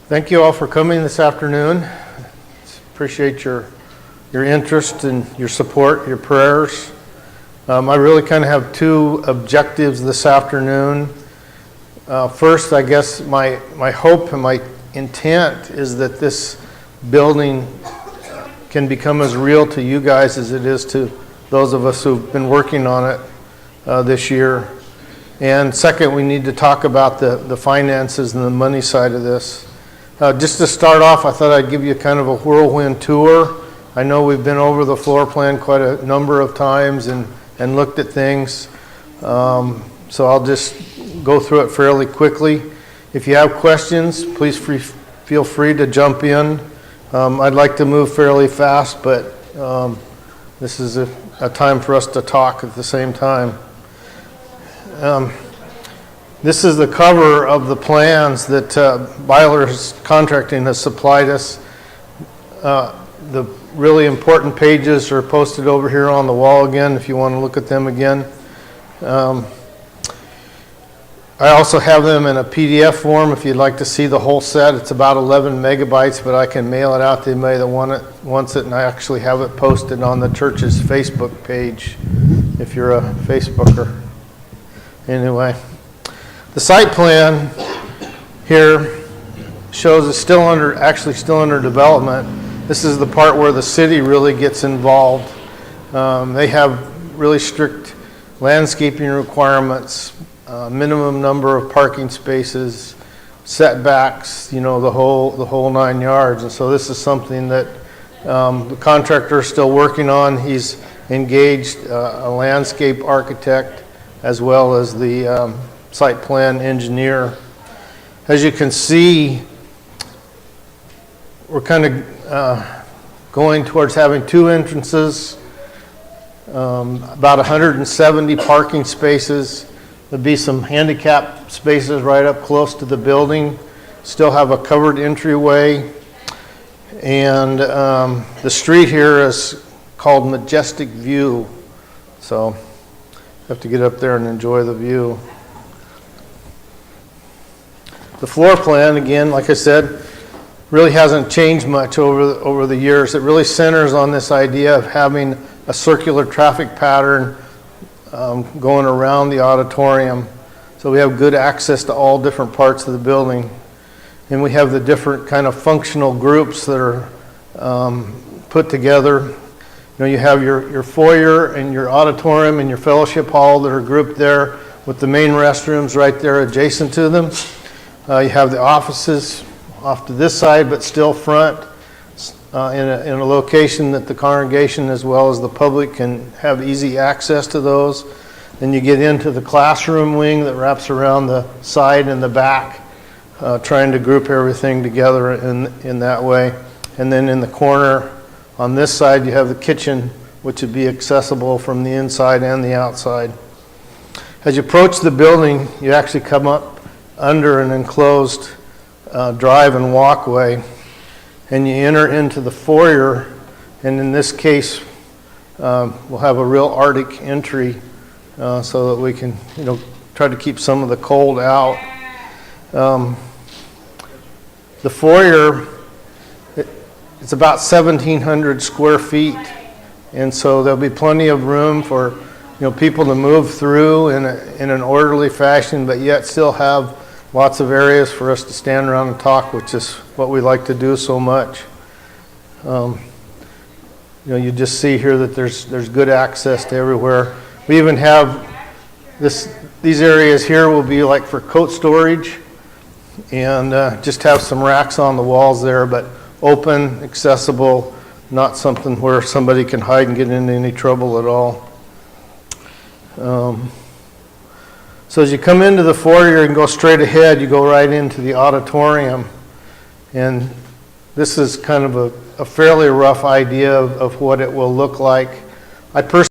Thank you all for coming this afternoon. Appreciate your interest and your support, your prayers. I really kind of have two objectives this afternoon. First, I guess my hope and my intent is that this building can become as real to you guys as it is to those of us who've been working on it this year. And second, we need to talk about the finances and the money side of this. Just to start off, I thought I'd give you kind of a whirlwind tour. I know we've been over the floor plan quite a number of times and looked at things. So I'll just go through it fairly quickly. If you have questions, please feel free to jump in. I'd like to move fairly fast, but this is a time for us to talk at the same time. This is the cover of the plans that Byler's Contracting has supplied us. The really important pages are posted over here on the wall again if you want to look at them again. I also have them in a PDF form if you'd like to see the whole set. It's about 11 megabytes, but I can mail it out to anybody that wants it, and I actually have it posted on the church's Facebook page if you're a Facebooker. Anyway, the site plan here shows it's still under development. This is the part where the city really gets involved. They have really strict landscaping requirements, minimum number of parking spaces, setbacks, the whole 9 yards. And so this is something that the contractor is still working on. He's engaged a landscape architect as well as the site plan engineer. As you can see, we're kind of going towards having two entrances, about 170 parking spaces. There'll be some handicap spaces right up close to the building. Still have a covered entryway. And the street here is called Majestic View. So I have to get up there and enjoy the view. The floor plan, again, like I said, really hasn't changed much over the years. It really centers on this idea of having a circular traffic pattern going around the auditorium. So we have good access to all different parts of the building. And we have the different kind of functional groups that are put together. You have your foyer and your auditorium and your fellowship hall that are grouped there with the main restrooms right there adjacent to them. You have the offices off to this side, but still front in a location that the congregation as well as the public can have easy access to those. Then you get into the classroom wing that wraps around the side and the back, trying to group everything together in that way. And then in the corner on this side, you have the kitchen, which would be accessible from the inside and the outside. As you approach the building, you actually come up under an enclosed drive and walkway, and you enter into the foyer, and in this case we'll have a real Arctic entry so that we can try to keep some of the cold out. The foyer, it's about 1,700 square feet, and so there'll be plenty of room for people to move through in an orderly fashion, but yet still have lots of areas for us to stand around and talk, which is what we like to do so much. You just see here that there's good access to everywhere. We even have these areas here will be like for coat storage, and just have some racks on the walls there, but open, accessible, not something where somebody can hide and get into any trouble at all. So as you come into the foyer and go straight ahead, you go right into the auditorium. And this is kind of a fairly rough idea of what it will look like. I personally